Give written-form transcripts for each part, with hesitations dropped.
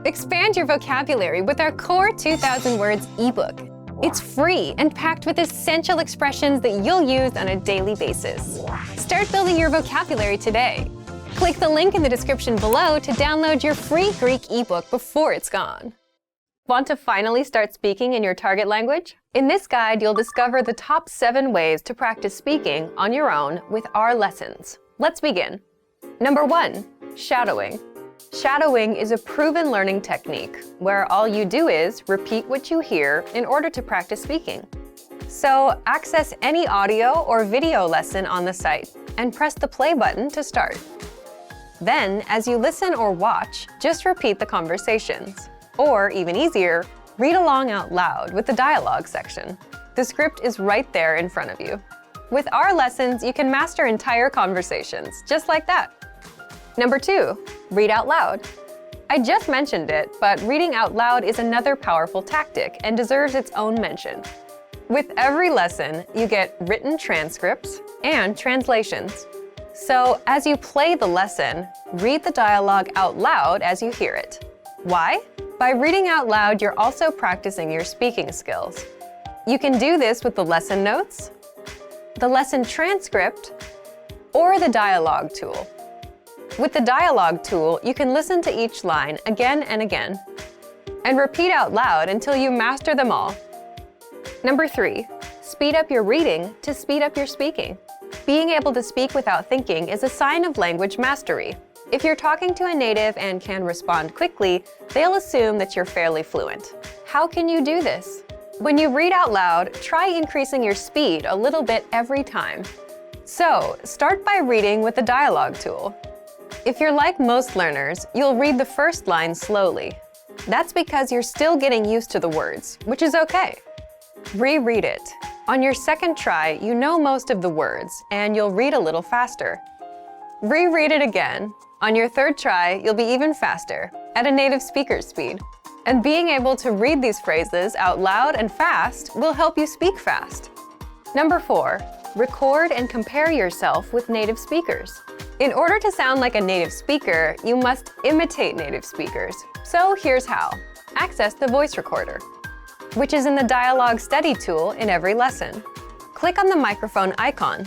Expand your vocabulary with our Core 2000 Words ebook. It's free and packed with essential expressions that you'll use on a daily basis. Start building your vocabulary today. Click the link in the description below to download your free Greek ebook before it's gone. Want to finally start speaking in your target language? In this guide, you'll discover the top 7 ways to practice speaking on your own with our lessons. Let's begin. Number 1, shadowing. Shadowing is a proven learning technique where all you do is repeat what you hear in order to practice speaking. So access any audio or video lesson on the site and press the play button to start. Then, as you listen or watch, just repeat the conversations. Or, even easier, read along out loud with the dialogue section. The script is right there in front of you. With our lessons, you can master entire conversations, just like that. Number 2, read out loud. I just mentioned it, but reading out loud is another powerful tactic and deserves its own mention. With every lesson, you get written transcripts and translations. So, as you play the lesson, read the dialogue out loud as you hear it. Why? By reading out loud, you're also practicing your speaking skills. You can do this with the lesson notes, the lesson transcript, or the dialogue tool. With the dialogue tool, you can listen to each line again and again, and repeat out loud until you master them all. Number 3, speed up your reading to speed up your speaking. Being able to speak without thinking is a sign of language mastery. If you're talking to a native and can respond quickly, they'll assume that you're fairly fluent. How can you do this? When you read out loud, try increasing your speed a little bit every time. So, start by reading with the dialogue tool. If you're like most learners, you'll read the first line slowly. That's because you're still getting used to the words, which is okay. Reread it. On your second try, you know most of the words, and you'll read a little faster. Reread it again. On your third try, you'll be even faster, at a native speaker's speed. And being able to read these phrases out loud and fast will help you speak fast. Number 4, record and compare yourself with native speakers. In order to sound like a native speaker, you must imitate native speakers. So here's how. Access the voice recorder, which is in the Dialogue Study tool in every lesson. Click on the microphone icon.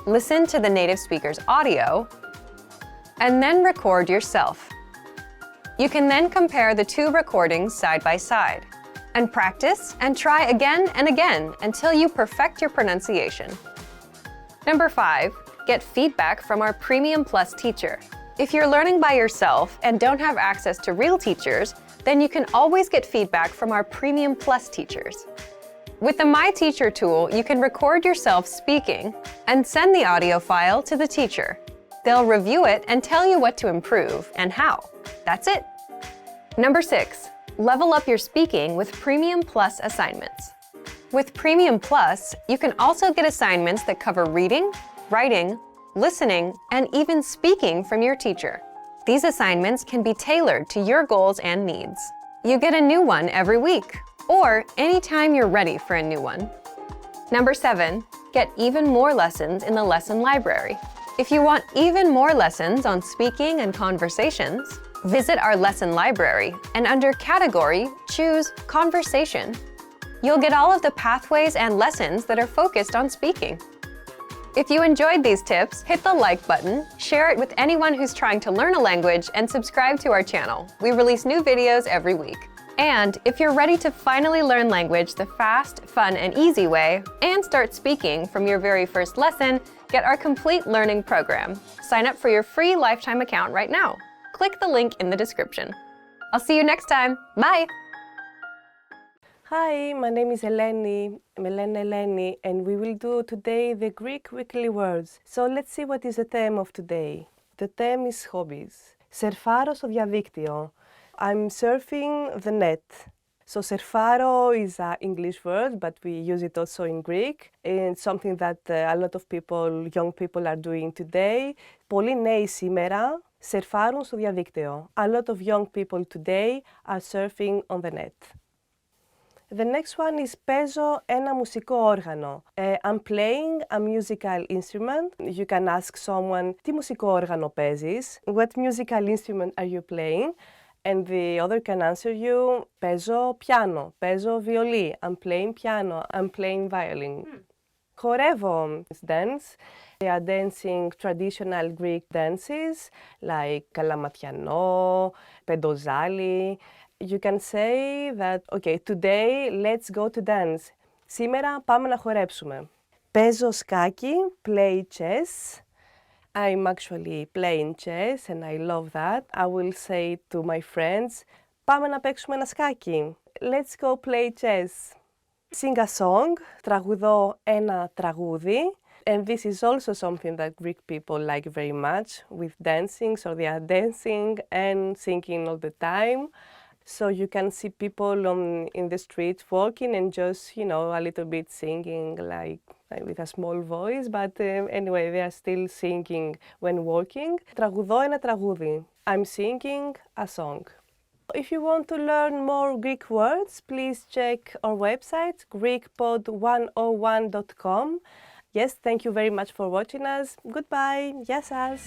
Listen to the native speaker's audio, and then record yourself. You can then compare the 2 recordings side by side, and practice and try again and again until you perfect your pronunciation. Number 5, get feedback from our Premium Plus teacher. If you're learning by yourself and don't have access to real teachers, then you can always get feedback from our Premium Plus teachers. With the My Teacher tool, you can record yourself speaking and send the audio file to the teacher. They'll review it and tell you what to improve and how. That's it. Number 6, level up your speaking with Premium Plus assignments. With Premium Plus, you can also get assignments that cover reading, writing, listening, and even speaking from your teacher. These assignments can be tailored to your goals and needs. You get a new one every week, or anytime you're ready for a new one. Number 7, get even more lessons in the lesson library. If you want even more lessons on speaking and conversations, visit our lesson library and under Category, choose Conversation. You'll get all of the pathways and lessons that are focused on speaking. If you enjoyed these tips, hit the like button, share it with anyone who's trying to learn a language, and subscribe to our channel. We release new videos every week. And if you're ready to finally learn language the fast, fun, and easy way, and start speaking from your very first lesson, get our complete learning program. Sign up for your free lifetime account right now. Click the link in the description. I'll see you next time. Bye! Hi, my name is Eleni, and we will do today the Greek weekly words. So let's see what is the theme of today. The theme is hobbies. Σερφάρω στο διαδίκτυο. I'm surfing the net. So σερφάρω is an English word, but we use it also in Greek. And something that a lot of people, young people are doing today. Πολλοί νέοι σήμερα σερφάρουν στο διαδίκτυο. A lot of young people today are surfing on the net. The next one is παίζω ένα μουσικό όργανο. I'm playing a musical instrument. You can ask someone, τι μουσικό όργανο παίζεις? What musical instrument are you playing? And the other can answer you, παίζω πιάνο, παίζω βιολί, I'm playing piano, I'm playing violin. Χορεύω is dance. They are dancing traditional Greek dances like καλαματιανό, πεντοζάλι. You can say that, okay, today let's go to dance. Σήμερα πάμε να χορέψουμε. Παίζω σκάκι, play chess. I'm actually playing chess and I love that. I will say to my friends, πάμε να παίξουμε ένα σκάκι. Let's go play chess. Sing a song, τραγουδώ ένα τραγούδι. And this is also something that Greek people like very much with dancing, so they are dancing and singing all the time. So you can see people in the street walking and just, you know, a little bit singing like with a small voice, but anyway, they are still singing when walking. Τραγουδώ ένα τραγούδι. I'm singing a song. If you want to learn more Greek words, please check our website, greekpod101.com. Yes, thank you very much for watching us. Goodbye. Γεια σας.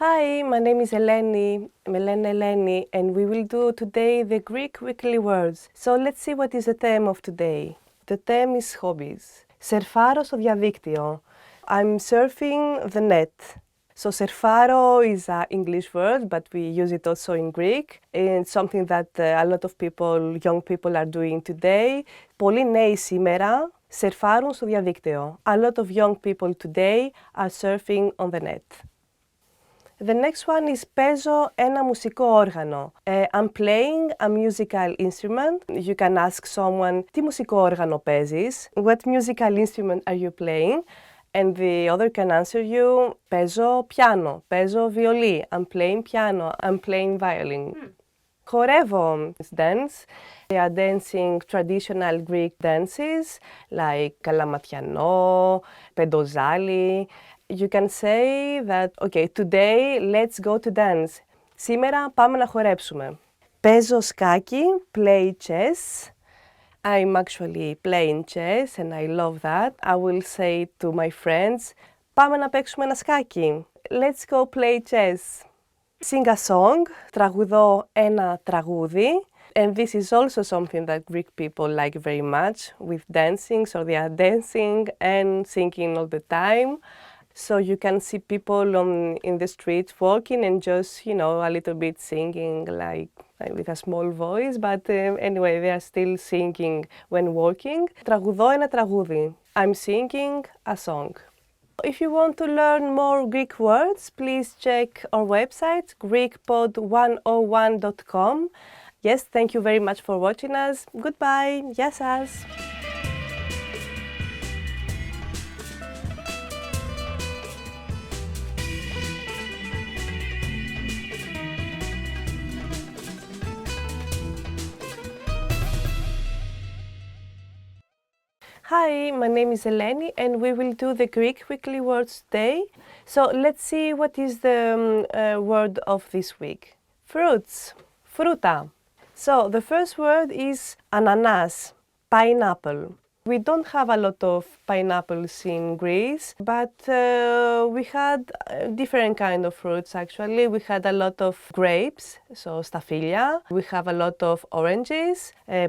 Hi, my name is Eleni, Eleni, and we will do today the Greek weekly words. So let's see what is the theme of today. The theme is hobbies. Σερφάρω στο διαδίκτυο. I'm surfing the net. So σερφάρω is an English word, but we use it also in Greek. It's something that a lot of people, young people are doing today. Πολλοί νέοι σήμερα σερφάρουν στο διαδίκτυο. A lot of young people today are surfing on the net. The next one is παίζω ένα μουσικό όργανο. I'm playing a musical instrument. You can ask someone, τι μουσικό όργανο παίζεις? What musical instrument are you playing? And the other can answer you, παίζω πιάνο, παίζω βιολί. I'm playing piano, I'm playing violin. Χορεύω is dance. They are dancing traditional Greek dances like καλαματιανό, πεντοζάλι. You can say that, okay, today let's go to dance. Σήμερα πάμε να χορέψουμε. Παίζω σκάκι, play chess. I'm actually playing chess and I love that. I will say to my friends, πάμε να παίξουμε ένα σκάκι. Let's go play chess. Sing a song, τραγουδώ ένα τραγούδι. And this is also something that Greek people like very much with dancing, so they are dancing and singing all the time. So you can see people in the street walking and just, you know, a little bit singing like with a small voice, but anyway, they are still singing when walking. Τραγουδώ ένα τραγούδι. I'm singing a song. If you want to learn more Greek words, please check our website, greekpod101.com. Yes, thank you very much for watching us. Goodbye. Γεια σας. Hi, my name is Eleni and we will do the Greek weekly words today. So let's see what is the word of this week. Fruits, fruta. So the first word is ananas, pineapple. We don't have a lot of pineapples in Greece, but we had different kind of fruits actually. We had a lot of grapes, so staphylia. We have a lot of oranges,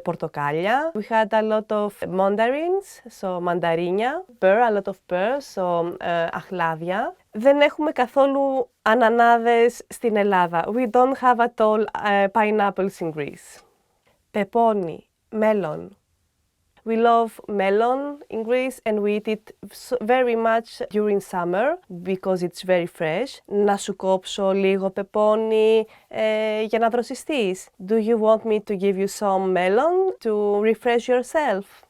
portokálια. We had a lot of mandarins, so mandarinha. Pear, a lot of pears, so αχλάδια. Δεν έχουμε καθόλου ανανάδες στην Ελλάδα. We don't have at all pineapples in Greece. Πεπόνι, melon. We love melon in Greece and we eat it very much during summer because it's very fresh. Να σου κόψω λίγο πεπόνι για να δροσιστείς. Do you want me to give you some melon to refresh yourself?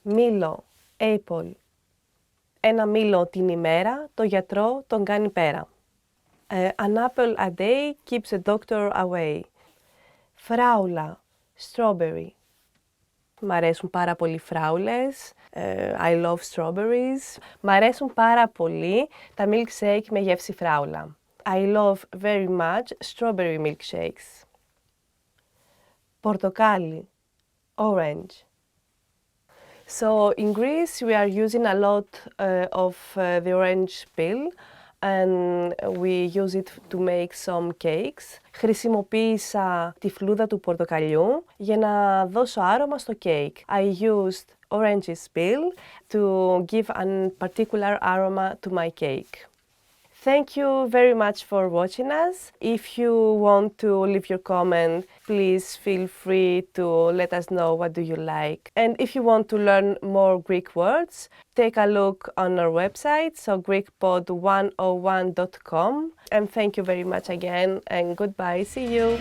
Μήλο, apple. Ένα μήλο την ημέρα, το γιατρό τον κάνει πέρα. An apple a day keeps the doctor away. Φράουλα, strawberry. Μ' αρέσουν πάρα πολύ φράουλες. I love strawberries. Μ' αρέσουν πάρα πολύ τα milkshake με γεύση φράουλα. I love very much strawberry milkshakes. Portokali, orange. So in Greece we are using a lot of the orange peel and we use it to make some cakes. Χρησιμοποίησα τη φλούδα του πορτοκαλιού για να δώσω άρωμα στο cake. I used orange peel to give a particular aroma to my cake. Thank you very much for watching us. If you want to leave your comment, please feel free to let us know what do you like. And if you want to learn more Greek words, take a look on our website, so greekpod101.com. And thank you very much again and goodbye. See you.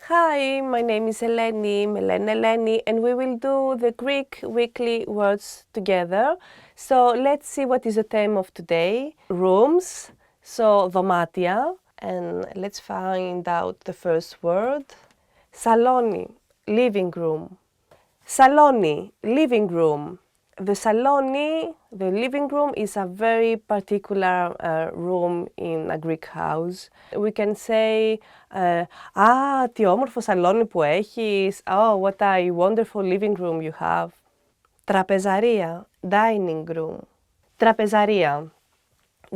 Hi, my name is Eleni, and we will do the Greek weekly words together. So let's see what is the theme of today. Rooms, so δωμάτια, and let's find out the first word. Saloni, living room. Saloni, living room. The saloni, the living room, is a very particular room in a Greek house. We can say, τι όμορφο σαλόνι που έχεις. Oh, what a wonderful living room you have. Τραπεζαρία, dining room. Τραπεζαρία,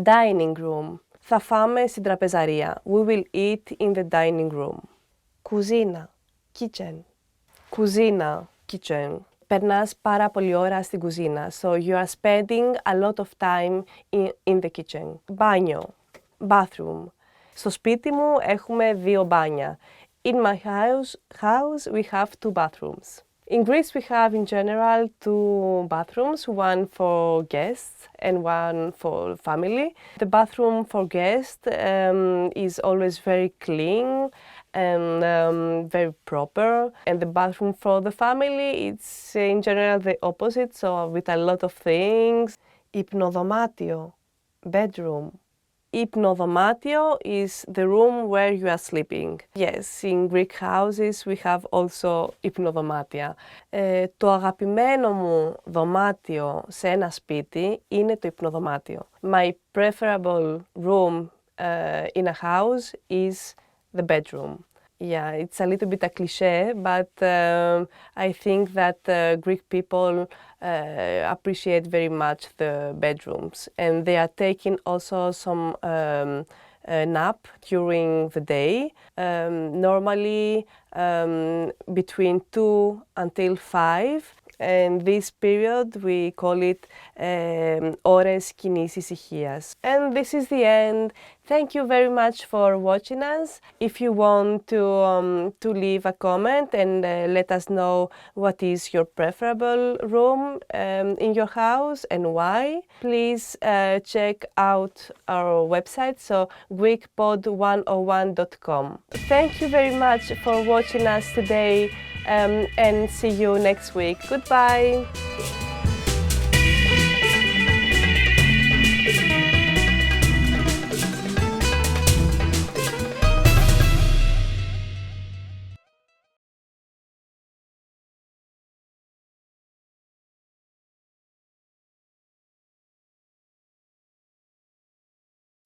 dining room. Θα φάμε στην τραπεζαρία. We will eat in the dining room. Κουζίνα, kitchen. Κουζίνα, kitchen. Περνάς πάρα πολλή ώρα στην κουζίνα. So you are spending a lot of time in the kitchen. Μπάνιο, bathroom. Στο σπίτι μου έχουμε 2 μπάνια. In my house we have 2 bathrooms. In Greece we have in general 2 bathrooms, one for guests and one for family. The bathroom for guests is always very clean and very proper, and the bathroom for the family, it's in general the opposite, so with a lot of things. Υπνοδωμάτιο, bedroom. Υπνοδωμάτιο is the room where you are sleeping. Yes, in Greek houses we have also υπνοδωμάτια. Το αγαπημένο μου δωμάτιο σε ένα σπίτι είναι το υπνοδωμάτιο. My preferable room in a house is the bedroom. Yeah, it's a little bit a cliché, but I think that Greek people appreciate very much the bedrooms, and they are taking also some nap during the day, normally between 2 until 5. And this period we call it ώρες κοινής ησυχίας. And this is the end. Thank you very much for watching us. If you want to leave a comment and let us know what is your preferable room in your house and why, please check out our website, so greekpod101.com. Thank you very much for watching us today. And see you next week. Goodbye.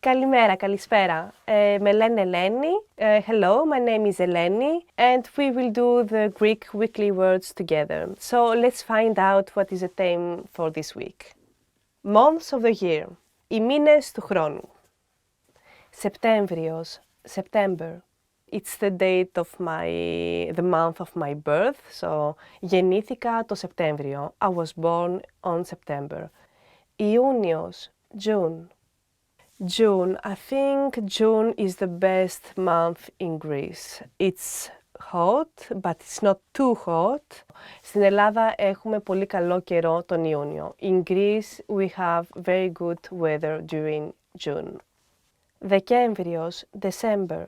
Καλημέρα, καλησπέρα. Με λένε Ελένη. Hello, my name is Eleni, and we will do the Greek weekly words together. So let's find out what is the theme for this week. Months of the year. Οι μήνες του χρόνου. Σεπτέμβριος, September. It's the date of the month of my birth, so γεννήθηκα το Σεπτέμβριο. I was born on September. Ιούνιος, June. June. I think June is the best month in Greece. It's hot, but it's not too hot. Στην Ελλάδα έχουμε πολύ καλό καιρό τον Ιούνιο. In Greece we have very good weather during June. Δεκέμβριος, December.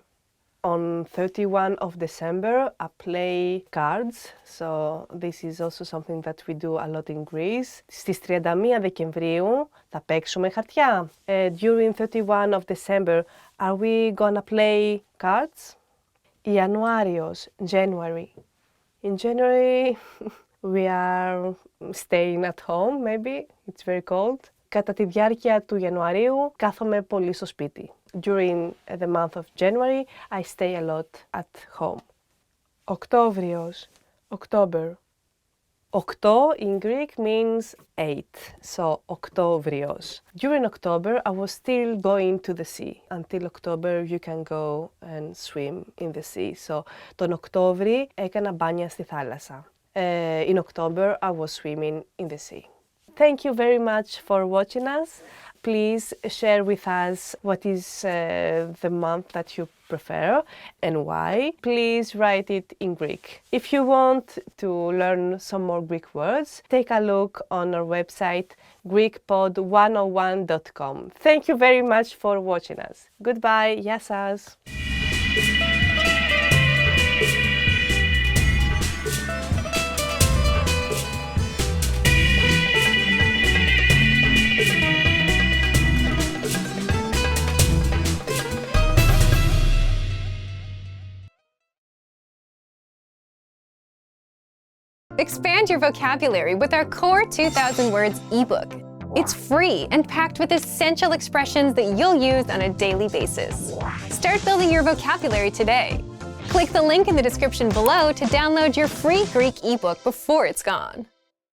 On 31 of December, I play cards. So this is also something that we do a lot in Greece. Στις 31 Δεκεμβρίου θα παίξουμε χαρτιά. During 31 of December, are we gonna play cards? Ιανουάριος, January. In January, we are staying at home, maybe. It's very cold. Κατά τη διάρκεια του Ιανουαρίου, κάθομαι πολύ στο σπίτι. During the month of January, I stay a lot at home. Οκτώβριος, October. Οκτώ in Greek means 8, so Οκτώβριος. During October, I was still going to the sea. Until October, you can go and swim in the sea. So, τον Οκτώβρη έκανα μπάνια στη θάλασσα. In October, I was swimming in the sea. Thank you very much for watching us. Please share with us what is the month that you prefer and why. Please write it in Greek. If you want to learn some more Greek words, take a look on our website greekpod101.com. Thank you very much for watching us. Goodbye. Γεια σας. Expand your vocabulary with our Core 2000 Words ebook. It's free and packed with essential expressions that you'll use on a daily basis. Start building your vocabulary today. Click the link in the description below to download your free Greek ebook before it's gone.